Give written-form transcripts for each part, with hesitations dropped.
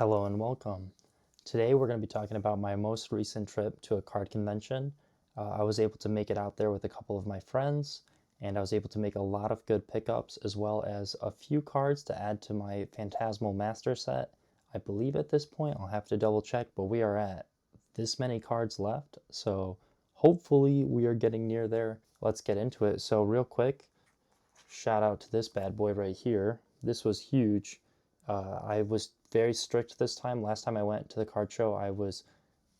Hello and welcome. Today we're going to be talking about my most recent trip to a card convention. I was able to make it out there with a couple of my friends, and I was able to make a lot of good pickups as well as a few cards to add to my Phantasmal Master set. I believe at this point, I'll have to double check, but we are at this many cards left, so hopefully we are getting near there. Let's get into it. So real quick, shout out to this bad boy right here. This was huge. I was very strict this time. Last time I went to the card show, I was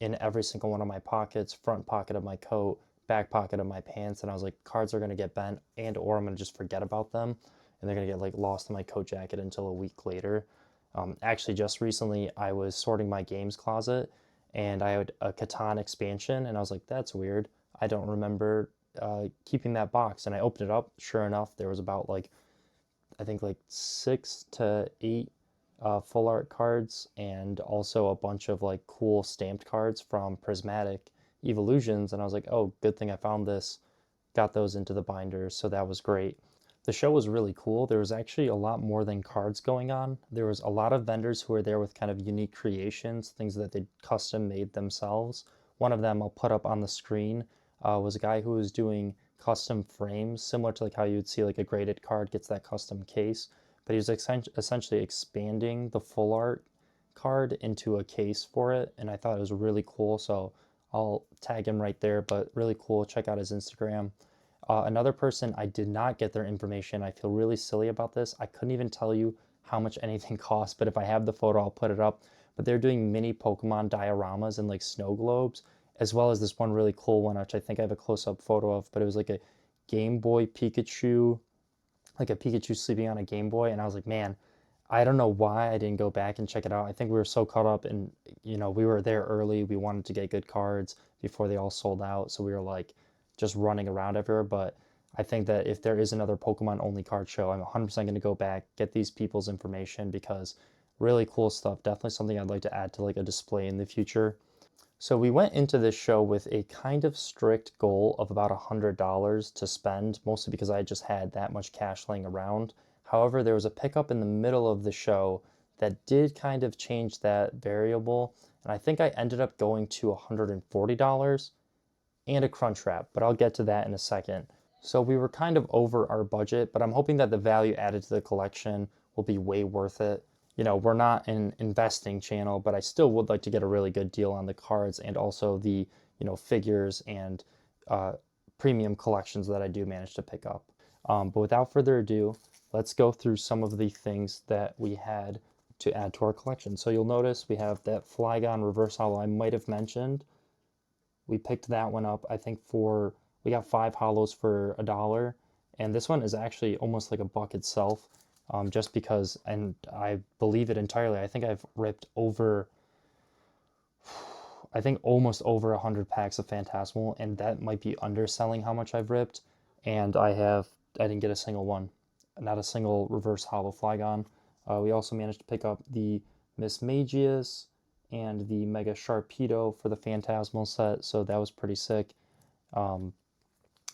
in every single one of my pockets, front pocket of my coat, back pocket of my pants, and I was like, cards are going to get bent and or I'm going to just forget about them and they're going to get like lost in my coat jacket until a week later. Actually, just recently, I was sorting my games closet and I had a Catan expansion and I was like, that's weird. I don't remember keeping that box. And I opened it up. Sure enough, there was about like I think like 6 to 8 full art cards and also a bunch of like cool stamped cards from Prismatic Evolutions. And I was like, oh, good thing I found this. Got those into the binder, so that was great. The show was really cool. There was actually a lot more than cards going on. There was a lot of vendors who were there with kind of unique creations, things that they custom made themselves. One of them I'll put up on the screen was a guy who was doing custom frames, similar to like how you would see like a graded card gets that custom case. But he was essentially expanding the full art card into a case for it, and I thought it was really cool. So I'll tag him right there, but really cool. Check out his Instagram. Another person, I did not get their information. I feel really silly about this. I couldn't even tell you how much anything costs, but if I have the photo, I'll put it up. But they're doing mini Pokemon dioramas and like snow globes, as well as this one really cool one, which I think I have a close up photo of, but it was like a Game Boy Pikachu, like a Pikachu sleeping on a Game Boy. And I was like, man, I don't know why I didn't go back and check it out. I think we were so caught up and, we were there early. We wanted to get good cards before they all sold out. So we were like just running around everywhere. But I think that if there is another Pokemon only card show, I'm 100% going to go back, get these people's information because really cool stuff. Definitely something I'd like to add to like a display in the future. So we went into this show with a kind of strict goal of about $100 to spend, mostly because I just had that much cash laying around. However, there was a pickup in the middle of the show that did kind of change that variable, and I think I ended up going to $140 and a crunch wrap, but I'll get to that in a second. So we were kind of over our budget, but I'm hoping that the value added to the collection will be way worth it. We're not an investing channel, but I still would like to get a really good deal on the cards and also the, figures and premium collections that I do manage to pick up. But without further ado, let's go through some of the things that we had to add to our collection. So you'll notice we have that Flygon reverse holo I might have mentioned. We picked that one up, I think we got 5 holos for $1. And this one is actually almost like a buck itself, just because, and I believe it entirely. I think I've ripped I think almost over 100 packs of Phantasmal, and that might be underselling how much I've ripped. And I didn't get a single one, not a single reverse holo Flygon. We also managed to pick up the Miss Magius and the Mega Sharpedo for the Phantasmal set, so that was pretty sick.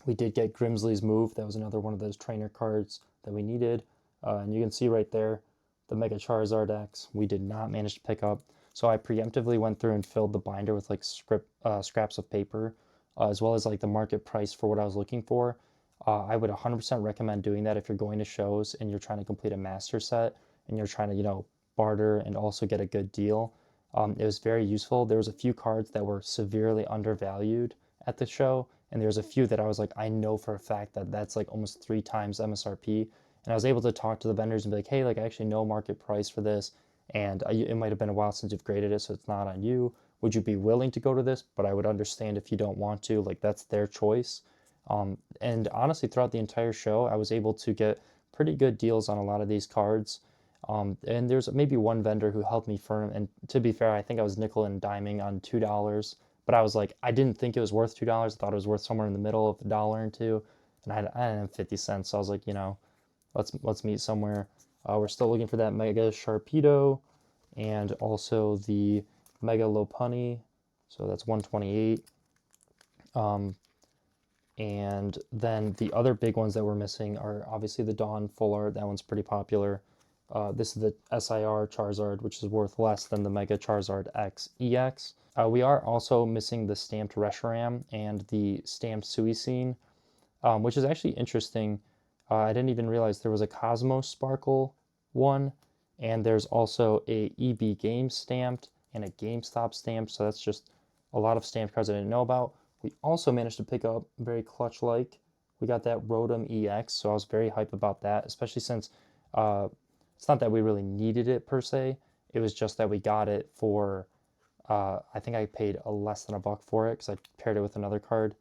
We did get Grimsley's Move. That was another one of those trainer cards that we needed. And you can see right there, the Mega Charizard X, we did not manage to pick up. So I preemptively went through and filled the binder with like scraps of paper, as well as like the market price for what I was looking for. I would 100% recommend doing that if you're going to shows and you're trying to complete a master set and you're trying to, barter and also get a good deal. It was very useful. There was a few cards that were severely undervalued at the show, and there's a few that I was like, I know for a fact that that's like almost 3 times MSRP. And I was able to talk to the vendors and be like, hey, like I actually know market price for this, and it might have been a while since you've graded it, so it's not on you. Would you be willing to go to this? But I would understand if you don't want to. Like that's their choice. And honestly, throughout the entire show, I was able to get pretty good deals on a lot of these cards. And there's maybe one vendor who helped me firm. And to be fair, I think I was nickel and diming on $2. But I was like, I didn't think it was worth $2. I thought it was worth somewhere in the middle of $1 and $2. And I didn't have 50 cents. So I was like, let's meet somewhere. We're still looking for that Mega Sharpedo and also the Mega Lopunny. So that's 128. And then the other big ones that we're missing are obviously the Dawn Full Art. That one's pretty popular. This is the SIR Charizard, which is worth less than the Mega Charizard X EX. We are also missing the stamped Reshiram and the stamped Suicune, which is actually interesting. I didn't even realize there was a Cosmos Sparkle one, and there's also a EB Games stamped and a GameStop stamped, so that's just a lot of stamped cards I didn't know about. We also managed to pick up, very clutch-like, we got that Rotom EX, so I was very hyped about that, especially since it's not that we really needed it per se, it was just that we got it for, I think I paid less than $1 for it because I paired it with another card.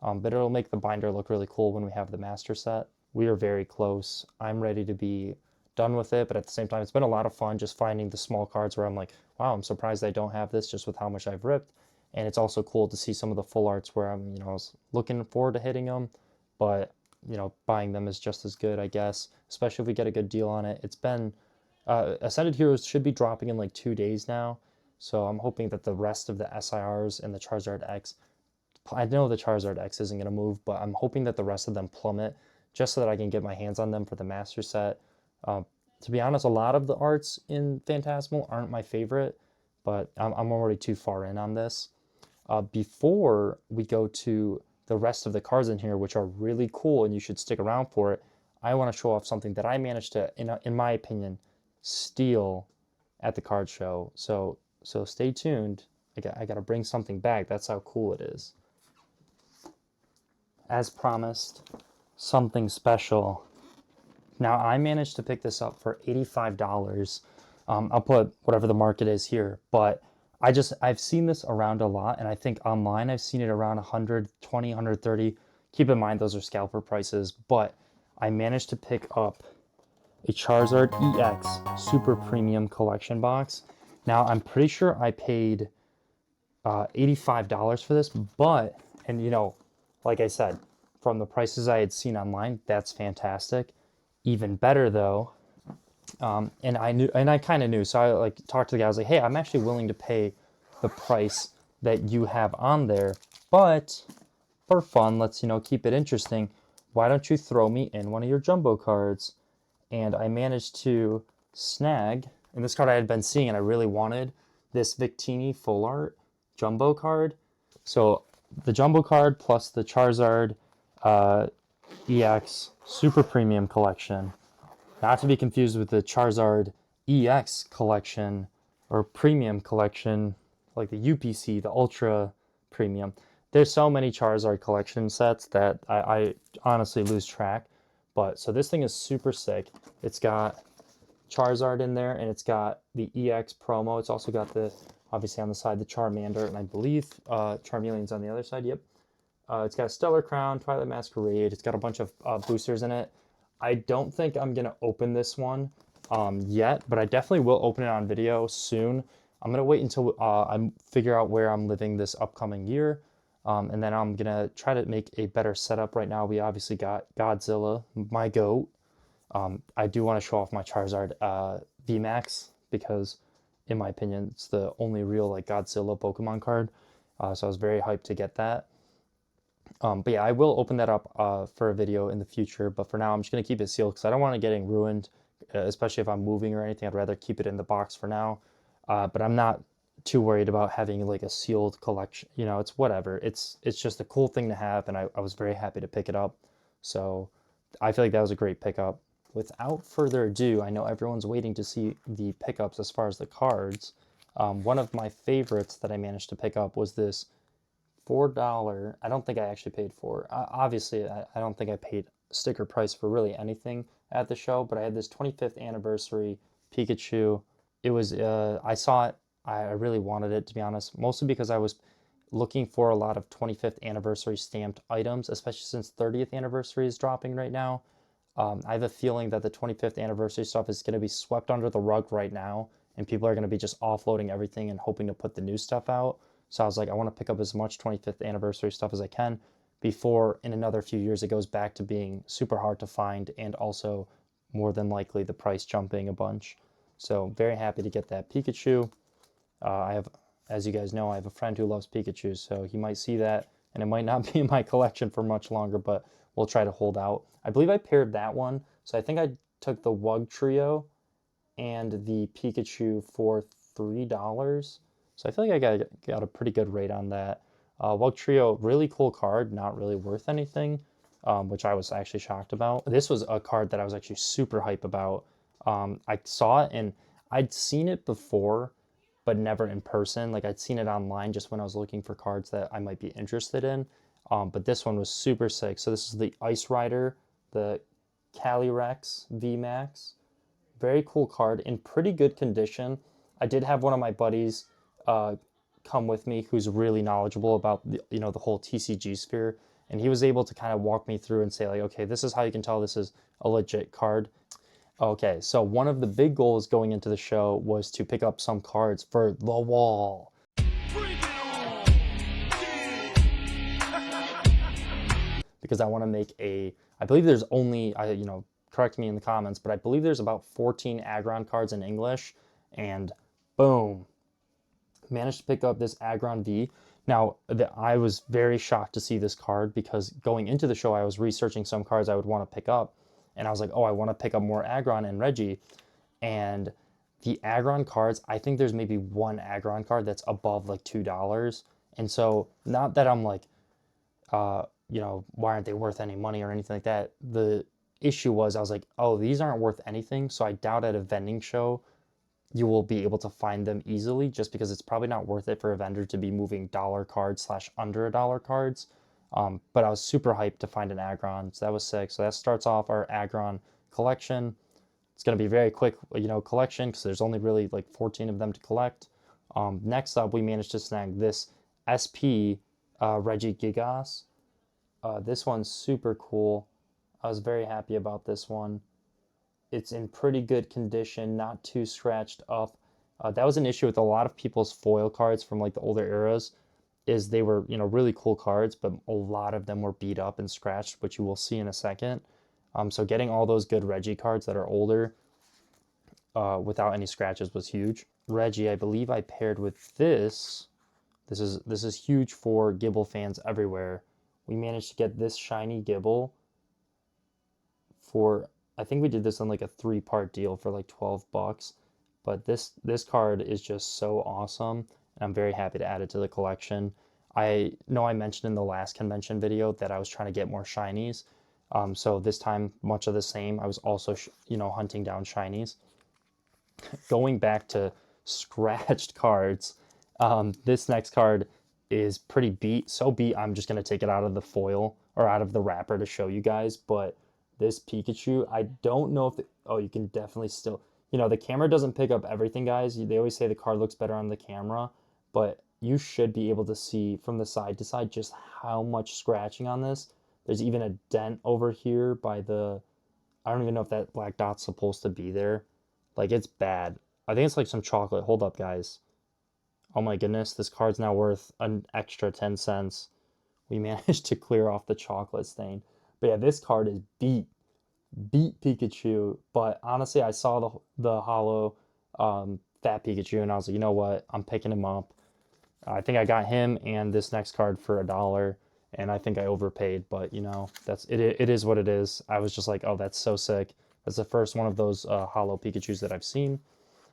But it'll make the binder look really cool when we have the master set. We are very close. I'm ready to be done with it, but at the same time, it's been a lot of fun just finding the small cards where I'm like, wow, I'm surprised I don't have this just with how much I've ripped. And it's also cool to see some of the full arts where I was looking forward to hitting them, but, buying them is just as good, I guess, especially if we get a good deal on it. It's been, Ascended Heroes should be dropping in like 2 days now, so I'm hoping that the rest of the SIRs and the Charizard X, I know the Charizard X isn't going to move, but I'm hoping that the rest of them plummet just so that I can get my hands on them for the master set. To be honest, a lot of the arts in Phantasmal aren't my favorite, but I'm already too far in on this. Before we go to the rest of the cards in here, which are really cool and you should stick around for it, I want to show off something that I managed to, in my opinion, steal at the card show. So stay tuned. I got to bring something back. That's how cool it is. As promised, something special. Now, I managed to pick this up for $85. I'll put whatever the market is here, but I've seen this around a lot, and I think online I've seen it around 120, 130. Keep in mind those are scalper prices, but I managed to pick up a Charizard EX Super Premium Collection box. Now, I'm pretty sure I paid $85 for this, but, and like I said, from the prices I had seen online, that's fantastic. Even better though, and I kind of knew, so I like talked to the guy. I was like, hey, I'm actually willing to pay the price that you have on there, but for fun, let's keep it interesting. Why don't you throw me in one of your jumbo cards? And I managed to snag, and this card I had been seeing and I really wanted, this Victini Full Art jumbo card. So the jumbo card plus the Charizard EX Super Premium Collection. Not to be confused with the Charizard EX Collection or Premium Collection, like the UPC, the Ultra Premium. There's so many Charizard collection sets that I honestly lose track. But so this thing is super sick. It's got Charizard in there, and it's got the EX promo. It's also got obviously on the side, the Charmander, and I believe Charmeleon's on the other side. Yep. It's got Stellar Crown, Twilight Masquerade. It's got a bunch of boosters in it. I don't think I'm going to open this one yet, but I definitely will open it on video soon. I'm going to wait until I figure out where I'm living this upcoming year, and then I'm going to try to make a better setup. Right now, we obviously got Godzilla, my GOAT. I do want to show off my Charizard VMAX because, in my opinion, it's the only real like Godzilla Pokemon card. So I was very hyped to get that. But yeah, I will open that up for a video in the future. But for now, I'm just going to keep it sealed because I don't want it getting ruined, especially if I'm moving or anything. I'd rather keep it in the box for now. But I'm not too worried about having like a sealed collection. It's whatever. It's just a cool thing to have, and I was very happy to pick it up. So I feel like that was a great pickup. Without further ado, I know everyone's waiting to see the pickups as far as the cards. One of my favorites that I managed to pick up was this $4. I don't think I actually paid for. Obviously, I don't think I paid sticker price for really anything at the show, but I had this 25th anniversary Pikachu. It was, I saw it. I really wanted it, to be honest, mostly because I was looking for a lot of 25th anniversary stamped items, especially since 30th anniversary is dropping right now. I have a feeling that the 25th anniversary stuff is going to be swept under the rug right now, and people are going to be just offloading everything and hoping to put the new stuff out. So I was like, I want to pick up as much 25th anniversary stuff as I can before in another few years it goes back to being super hard to find and also more than likely the price jumping a bunch. So very happy to get that Pikachu. I have, as you guys know, I have a friend who loves Pikachu, so he might see that and it might not be in my collection for much longer, but we'll try to hold out. I believe I paired that one. So I think I took the Wug Trio and the Pikachu for $3. So I feel like I got a pretty good rate on that. Trio, really cool card, not really worth anything, which I was actually shocked about. This was a card that I was actually super hype about. I saw it and I'd seen it before, but never in person. Like I'd seen it online just when I was looking for cards that I might be interested in. But this one was super sick. So this is the Ice Rider, the Calyrex VMAX. Very cool card in pretty good condition. I did have one of my buddies come with me who's really knowledgeable about the whole TCG sphere, and he was able to kind of walk me through and say like, okay, this is how you can tell this is a legit card. Okay, so one of the big goals going into the show was to pick up some cards for the wall. Because I want to make I believe there's only, correct me in the comments, but I believe there's about 14 Aggron cards in English, and boom, managed to pick up this Aggron V. Now, I was very shocked to see this card because going into the show, I was researching some cards I would want to pick up, and I was like, oh, I want to pick up more Aggron and Reggie, and the Aggron cards, I think there's maybe one Aggron card that's above like $2, and so not that I'm like, why aren't they worth any money or anything like that? The issue was I was like, oh, these aren't worth anything. So I doubt at a vending show you will be able to find them easily just because it's probably not worth it for a vendor to be moving dollar cards slash under a dollar cards. But I was super hyped to find an Aggron. So that was sick. So that starts off our Aggron collection. It's going to be very quick, collection because there's only really like 14 of them to collect. Next up, we managed to snag this SP Regigigas. This one's super cool. I was very happy about this one. It's in pretty good condition, not too scratched up. That was an issue with a lot of people's foil cards from like the older eras, is they were, really cool cards, but a lot of them were beat up and scratched, which you will see in a second. So getting all those good Reggie cards that are older without any scratches was huge. Reggie, I believe I paired with this. This is huge for Gibble fans everywhere. We managed to get this shiny Gibble for, I think we did this on like a 3-part deal for like $12. But this card is just so awesome, and I'm very happy to add it to the collection. I know I mentioned in the last convention video that I was trying to get more shinies. So this time, much of the same. I was also, hunting down shinies. Going back to scratched cards, this next card is pretty beat. So beat, I'm just going to take it out of the foil or out of the wrapper to show you guys. But this Pikachu, I don't know if oh, you can definitely still, the camera doesn't pick up everything, guys. They always say the card looks better on the camera, but you should be able to see from the side to side just how much scratching on this. There's even a dent over here by I don't even know if that black dot's supposed to be there. Like, it's bad. I think it's like some chocolate. Hold up, guys. Oh my goodness, this card's now worth an extra 10 cents. We managed to clear off the chocolate stain. But yeah, this card is beat Pikachu. But honestly, I saw the hollow Fat Pikachu, and I was like, you know what? I'm picking him up. I think I got him and this next card for $1, and I think I overpaid. But that's it. It is what it is. I was just like, oh, that's so sick. That's the first one of those hollow Pikachus that I've seen.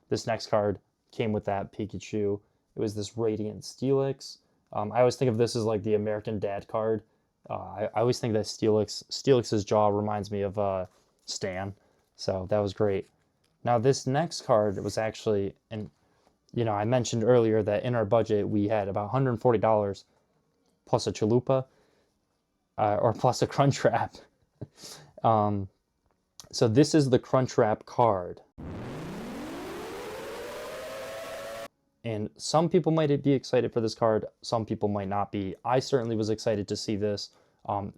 This next card came with that Pikachu. It was this Radiant Steelix. I always think of this as like the American Dad card. I always think that Steelix's jaw reminds me of Stan. So that was great. Now this next card was actually, and I mentioned earlier that in our budget we had about $140 plus a Chalupa or plus a Crunchwrap. So this is the Crunchwrap card. And some people might be excited for this card, some people might not be. I certainly was excited to see this.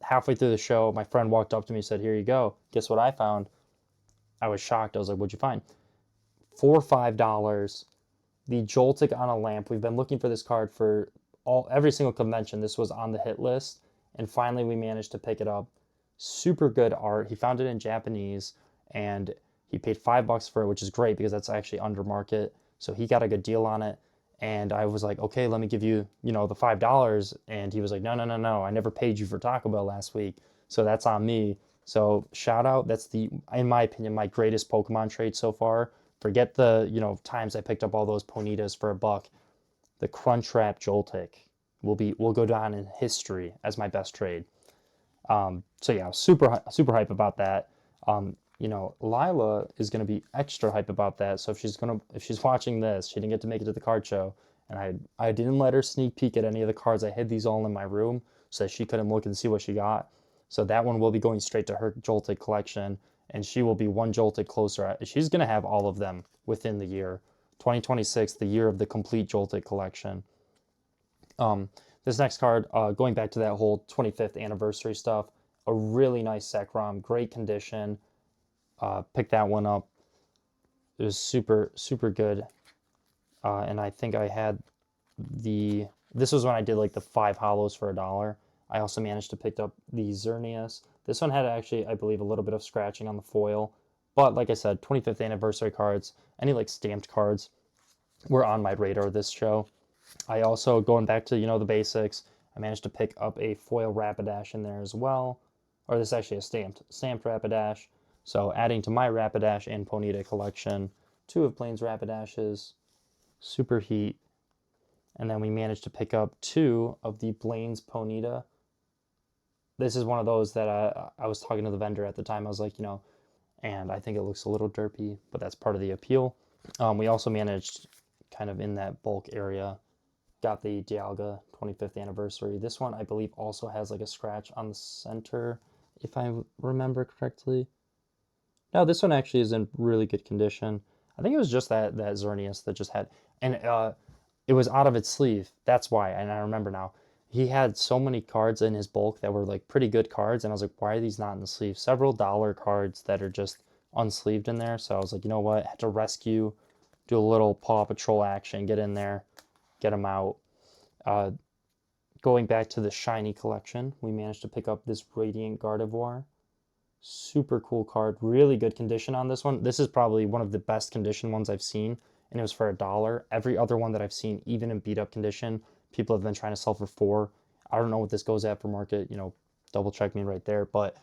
Halfway through the show, my friend walked up to me and said, here you go. Guess what I found? I was shocked. I was like, what'd you find? For $5, the Joltik on a lamp. We've been looking for this card for every single convention. This was on the hit list, and finally we managed to pick it up. Super good art. He found it in Japanese, and he paid $5 for it, which is great because that's actually under market. So he got a good deal on it. And I was like, okay, let me give you, the $5. And he was like, no. I never paid you for Taco Bell last week. So that's on me. So shout out. That's in my opinion, my greatest Pokemon trade so far Forget the, times I picked up all those Ponitas for $1. The Crunchwrap Joltik will go down in history as my best trade. So yeah, super hype about that. Lila is gonna be extra hype about that. So if she's watching this, she didn't get to make it to the card show, and I didn't let her sneak peek at any of the cards. I hid these all in my room so that she couldn't look and see what she got. So that one will be going straight to her Joltik collection, and she will be one Joltik closer. She's gonna have all of them within the year. 2026, the year of the complete Joltik collection. This next card, going back to that whole 25th anniversary stuff, a really nice Sekrom, great condition. Picked that one up. It was super good. And I think I had this was when I did like the 5 hollows for $1. I also managed to pick up the Xerneas. This one had actually, I believe, a little bit of scratching on the foil. But like I said, 25th anniversary cards, any like stamped cards were on my radar this show. I also, going back to, the basics, I managed to pick up a foil Rapidash in there as well. Or this is actually a stamped Rapidash. So adding to my Rapidash and Ponyta collection, 2 of Blaine's Rapidashes, Super Heat, and then we managed to pick up 2 of the Blaine's Ponyta. This is one of those that I was talking to the vendor at the time. I was like, and I think it looks a little derpy, but that's part of the appeal. We also managed, kind of in that bulk area, got the Dialga 25th anniversary. This one, I believe, also has like a scratch on the center, if I remember correctly. No, this one actually is in really good condition. I think it was just that Xerneas that just had, and it was out of its sleeve. That's why, and I remember now. He had so many cards in his bulk that were like pretty good cards, and I was like, why are these not in the sleeve? Several dollar cards that are just unsleeved in there. So I was like, you know what? I had to rescue, do a little Paw Patrol action, get in there, get them out. Going back to the shiny collection, we managed to pick up this Radiant Gardevoir. Super cool card, really good condition on this one. This is probably one of the best condition ones I've seen, and it was for $1. Every other one that I've seen, even in beat up condition, people have been trying to sell for $4. I don't know what this goes at for market, double check me right there, but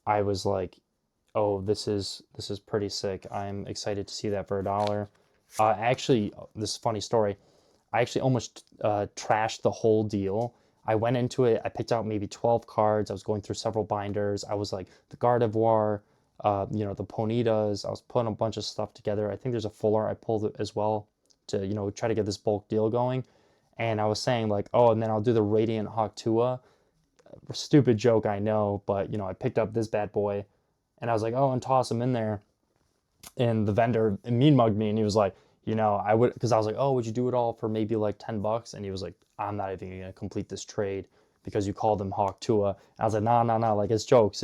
I was like, oh, this is pretty sick. I'm excited to see that for $1. Actually, this is a funny story. I actually almost trashed the whole deal. I went into it, I picked out maybe 12 cards. I was going through several binders. I was like, the Gardevoir, the Ponitas. I was putting a bunch of stuff together. I think there's a full art I pulled as well to, try to get this bulk deal going. And I was saying like, oh, and then I'll do the Radiant Hawktua. Stupid joke, I know, but, I picked up this bad boy. And I was like, oh, and toss him in there. And the vendor mean mugged me, and he was like, I would, because I was like, oh, would you do it all for maybe like $10? And he was like, I'm not even gonna complete this trade because you called him Hawk Tua. I was like, nah, like it's jokes.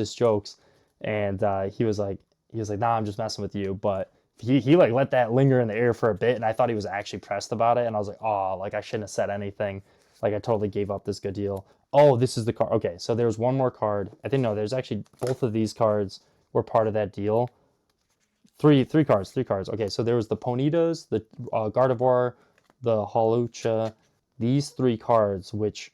And he was like, nah, I'm just messing with you. But he like let that linger in the air for a bit, and I thought he was actually pressed about it. And I was like, oh, like I shouldn't have said anything. Like I totally gave up this good deal. Oh, this is the card. Okay, so there's one more card. I think no, there's actually both of these cards were part of that deal. Three cards. Okay, so there was the Ponitas, the Gardevoir, the Hawlucha. These 3 cards, which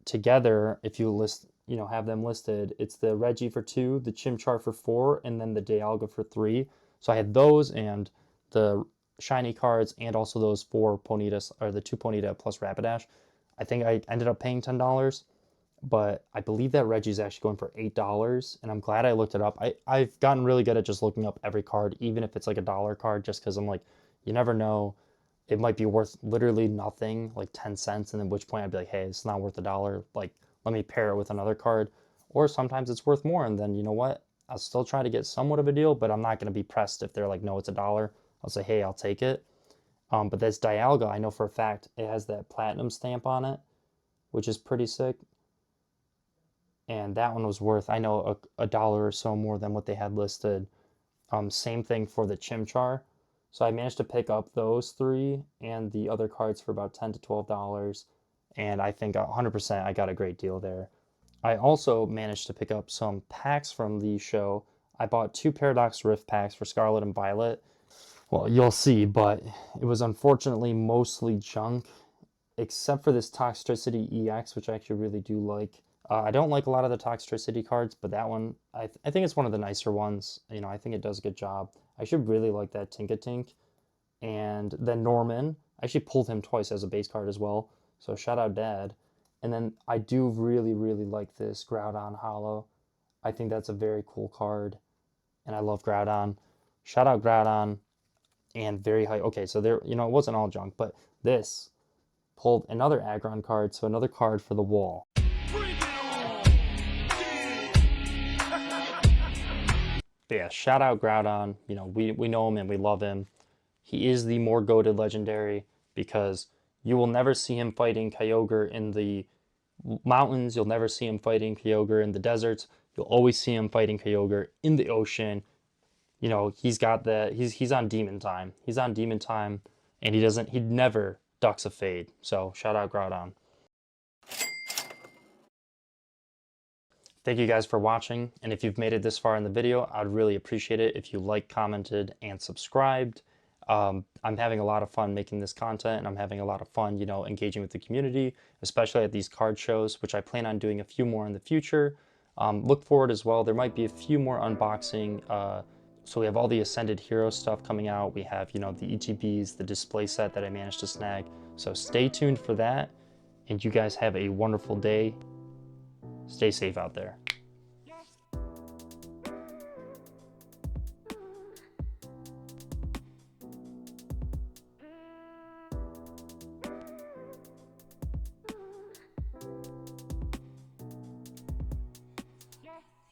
together, if you list, have them listed, it's the Reggie for 2, the Chimchar for 4, and then the Dialga for 3. So I had those and the shiny cards, and also those 4 Ponitas, or the 2 Ponita plus Rapidash. I think I ended up paying $10. But I believe that Reggie's actually going for $8, and I'm glad I looked it up. I've gotten really good at just looking up every card, even if it's like $1 card, just because I'm like, you never know. It might be worth literally nothing, like 10 cents, and at which point I'd be like, hey, it's not worth $1. Like, let me pair it with another card. Or sometimes it's worth more, and then you know what? I'll still try to get somewhat of a deal, but I'm not going to be pressed if they're like, no, it's $1. I'll say, hey, I'll take it. But this Dialga, I know for a fact, it has that platinum stamp on it, which is pretty sick. And that one was worth, I know, $1 or so more than what they had listed. Same thing for the Chimchar. So I managed to pick up those 3 and the other cards for about $10 to $12. And I think 100% I got a great deal there. I also managed to pick up some packs from the show. I bought 2 Paradox Rift packs for Scarlet and Violet. Well, you'll see, but it was unfortunately mostly junk, except for this Toxtricity EX, which I actually really do like. I don't like a lot of the Toxtricity cards, but that one, I think it's one of the nicer ones. I think it does a good job. I should really like that Tinkatink. And then Norman, I actually pulled him twice as a base card as well. So shout out Dad. And then I do really, really like this Groudon Hollow. I think that's a very cool card. And I love Groudon. Shout out Groudon. And very high. Okay, so there, it wasn't all junk, but this pulled another Aggron card, so another card for the wall. But yeah, shout out Groudon. We know him and we love him. He is the more goated legendary because you will never see him fighting Kyogre in the mountains. You'll never see him fighting Kyogre in the deserts. You'll always see him fighting Kyogre in the ocean. He's got that. He's on demon time. He's on demon time, and he never ducks a fade. So shout out Groudon. Thank you guys for watching, and if you've made it this far in the video, I'd really appreciate it if you liked, commented, and subscribed. I'm having a lot of fun making this content, and I'm having a lot of fun, engaging with the community, especially at these card shows, which I plan on doing a few more in the future. Look forward as well. There might be a few more unboxing. So we have all the Ascended Hero stuff coming out. We have, the ETBs, the display set that I managed to snag. So stay tuned for that, and you guys have a wonderful day. Stay safe out there.